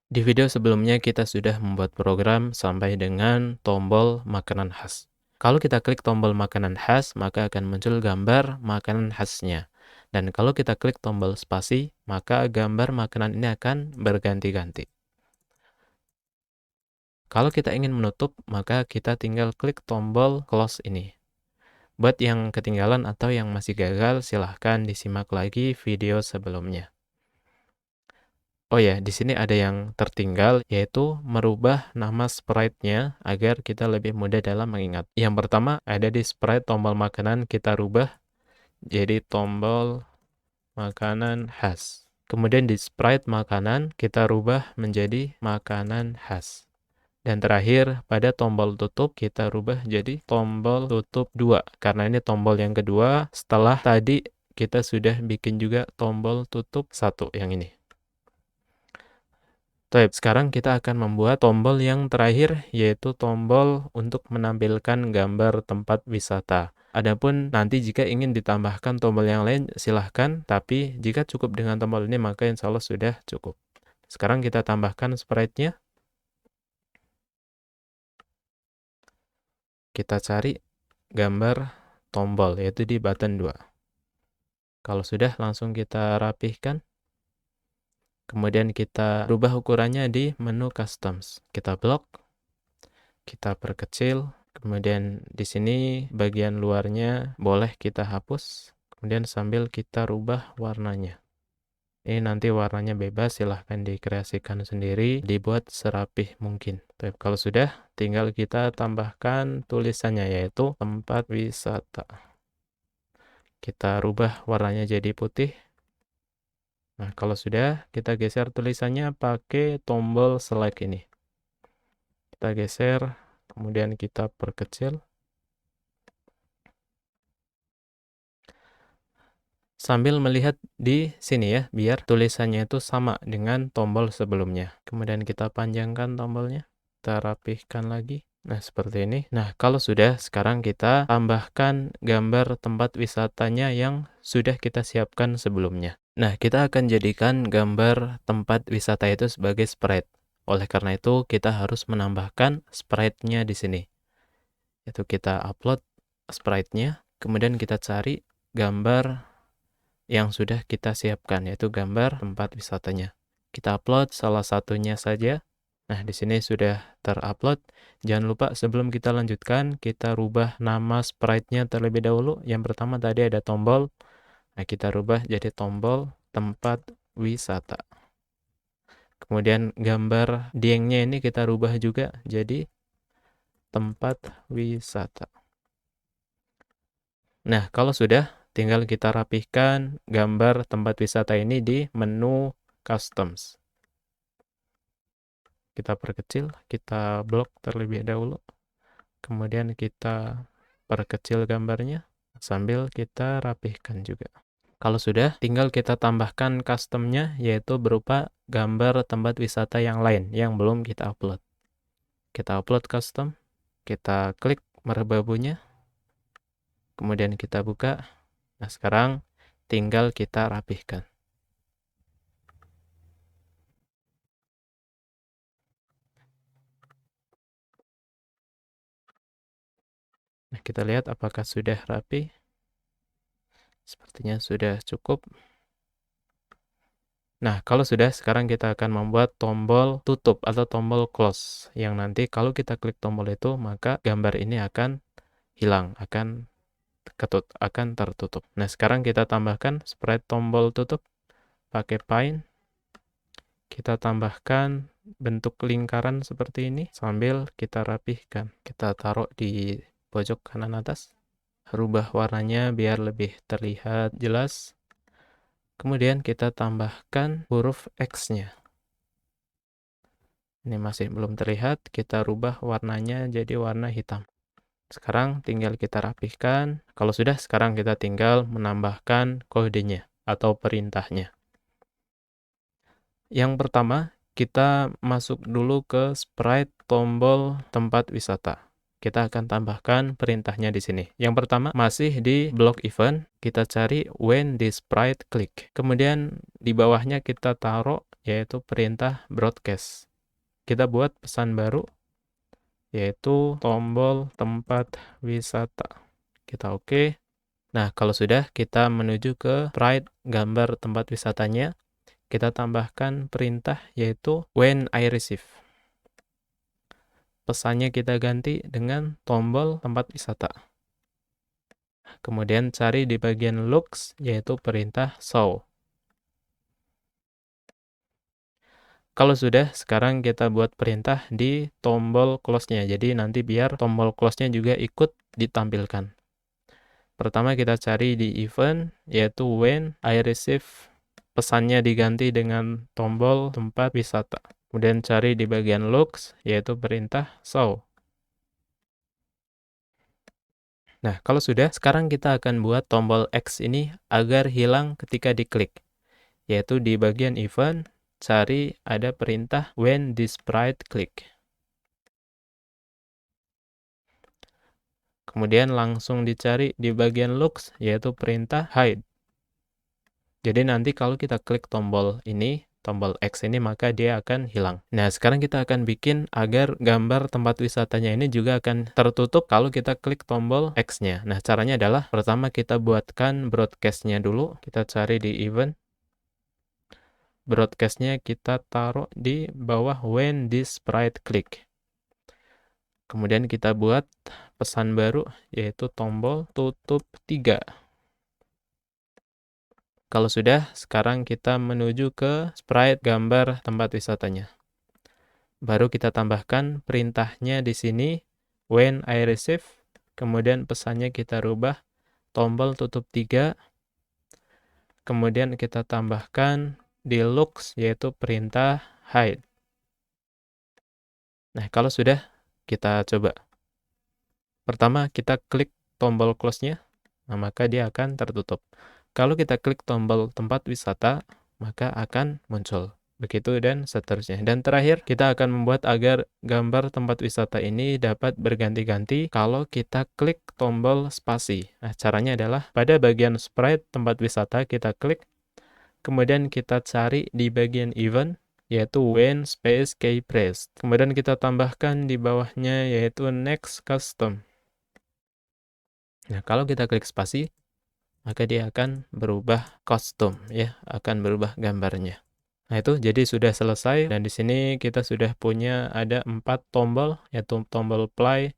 Di video sebelumnya kita sudah membuat program sampai dengan tombol makanan khas. Kalau kita klik tombol makanan khas, maka akan muncul gambar makanan khasnya. Dan kalau kita klik tombol spasi, maka gambar makanan ini akan berganti-ganti. Kalau kita ingin menutup, maka kita tinggal klik tombol close ini. Buat yang ketinggalan atau yang masih gagal, silahkan disimak lagi video sebelumnya. Oh ya, di sini ada yang tertinggal, yaitu merubah nama sprite-nya agar kita lebih mudah dalam mengingat. Yang pertama, ada di sprite tombol makanan kita rubah jadi tombol makanan khas. Kemudian di sprite makanan kita rubah menjadi makanan khas. Dan terakhir, pada tombol tutup kita rubah jadi tombol tutup 2. Karena ini tombol yang kedua setelah tadi kita sudah bikin juga tombol tutup 1 yang ini. Baik, sekarang kita akan membuat tombol yang terakhir, yaitu tombol untuk menampilkan gambar tempat wisata. Adapun nanti jika ingin ditambahkan tombol yang lain, silahkan. Tapi jika cukup dengan tombol ini, maka insya Allah sudah cukup. Sekarang kita tambahkan sprite-nya. Kita cari gambar tombol, yaitu di button 2. Kalau sudah, langsung kita rapihkan. Kemudian kita rubah ukurannya di menu customs. Kita blok, kita perkecil, kemudian di sini bagian luarnya boleh kita hapus, kemudian sambil kita rubah warnanya. Ini nanti warnanya bebas, silahkan dikreasikan sendiri, dibuat serapih mungkin. Tapi kalau sudah, tinggal kita tambahkan tulisannya, yaitu tempat wisata. Kita rubah warnanya jadi putih. Nah, kalau sudah, kita geser tulisannya pakai tombol select ini. Kita geser, kemudian kita perkecil. Sambil melihat di sini ya, biar tulisannya itu sama dengan tombol sebelumnya. Kemudian kita panjangkan tombolnya, kita rapihkan lagi. Nah, seperti ini. Nah, kalau sudah, sekarang kita tambahkan gambar tempat wisatanya yang sudah kita siapkan sebelumnya. Nah, kita akan jadikan gambar tempat wisata itu sebagai sprite. Oleh karena itu, kita harus menambahkan sprite-nya di sini. Yaitu kita upload sprite-nya, kemudian kita cari gambar yang sudah kita siapkan, yaitu gambar tempat wisatanya. Kita upload salah satunya saja. Nah, di sini sudah terupload. Jangan lupa sebelum kita lanjutkan, kita rubah nama sprite-nya terlebih dahulu. Yang pertama tadi ada tombol. Nah, kita rubah jadi tombol tempat wisata. Kemudian gambar diengnya ini kita rubah juga jadi tempat wisata. Nah, kalau sudah, tinggal kita rapihkan gambar tempat wisata ini di menu customs. Kita perkecil, kita blok terlebih dahulu. Kemudian kita perkecil gambarnya sambil kita rapihkan juga. Kalau sudah, tinggal kita tambahkan customnya, yaitu berupa gambar tempat wisata yang lain yang belum kita upload. Kita upload custom, kita klik merbabunya, kemudian kita buka. Nah, sekarang tinggal kita rapihkan. Nah, kita lihat apakah sudah rapi. Sepertinya sudah cukup. Nah, kalau sudah, sekarang kita akan membuat tombol tutup atau tombol close. Yang nanti kalau kita klik tombol itu, maka gambar ini akan hilang, akan tertutup. Nah, sekarang kita tambahkan sprite tombol tutup pakai Paint. Kita tambahkan bentuk lingkaran seperti ini sambil kita rapihkan. Kita taruh di pojok kanan atas. Rubah warnanya biar lebih terlihat jelas. Kemudian kita tambahkan huruf X-nya. Ini masih belum terlihat, kita rubah warnanya jadi warna hitam. Sekarang tinggal kita rapihkan. Kalau sudah, sekarang kita tinggal menambahkan kodenya atau perintahnya. Yang pertama, kita masuk dulu ke sprite tombol tempat wisata. Kita akan tambahkan perintahnya di sini. Yang pertama, masih di block event, kita cari when the sprite click. Kemudian di bawahnya kita taruh yaitu perintah broadcast. Kita buat pesan baru, yaitu tombol tempat wisata. Kita oke. Nah, kalau sudah, kita menuju ke sprite gambar tempat wisatanya. Kita tambahkan perintah, yaitu when I receive. Pesannya kita ganti dengan tombol tempat wisata. Kemudian cari di bagian looks, yaitu perintah show. Kalau sudah, sekarang kita buat perintah di tombol close-nya. Jadi nanti biar tombol close-nya juga ikut ditampilkan. Pertama kita cari di event, yaitu when I receive. Pesannya diganti dengan tombol tempat wisata. Kemudian cari di bagian looks, yaitu perintah show. Nah, kalau sudah, sekarang kita akan buat tombol X ini agar hilang ketika diklik. Yaitu di bagian event, cari ada perintah when this sprite click. Kemudian langsung dicari di bagian looks, yaitu perintah hide. Jadi nanti kalau kita klik tombol ini, tombol X ini, maka dia akan hilang. Nah, sekarang kita akan bikin agar gambar tempat wisatanya ini juga akan tertutup kalau kita klik tombol X-nya. Nah, caranya adalah pertama kita buatkan broadcast-nya dulu. Kita cari di event. Broadcast-nya kita taruh di bawah when this sprite click. Kemudian kita buat pesan baru, yaitu tombol tutup 3. Kalau sudah, sekarang kita menuju ke sprite gambar tempat wisatanya. Baru kita tambahkan perintahnya di sini, when I receive. Kemudian pesannya kita rubah, tombol tutup 3. Kemudian kita tambahkan di looks, yaitu perintah hide. Nah, kalau sudah, kita coba. Pertama, kita klik tombol close-nya, nah, maka dia akan tertutup. Kalau kita klik tombol tempat wisata, maka akan muncul. Begitu dan seterusnya. Dan terakhir, kita akan membuat agar gambar tempat wisata ini dapat berganti-ganti kalau kita klik tombol spasi. Nah, caranya adalah pada bagian sprite tempat wisata kita klik, kemudian kita cari di bagian event, yaitu when space key pressed. Kemudian kita tambahkan di bawahnya, yaitu next custom. Nah, kalau kita klik spasi, maka dia akan berubah kostum, ya, akan berubah gambarnya. Nah, itu jadi sudah selesai, dan di sini kita sudah punya ada 4 tombol, yaitu tombol play,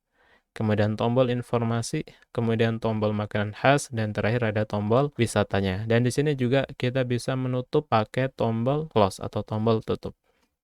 kemudian tombol informasi, kemudian tombol makanan khas, dan terakhir ada tombol wisatanya. Dan di sini juga kita bisa menutup pakai tombol close atau tombol tutup.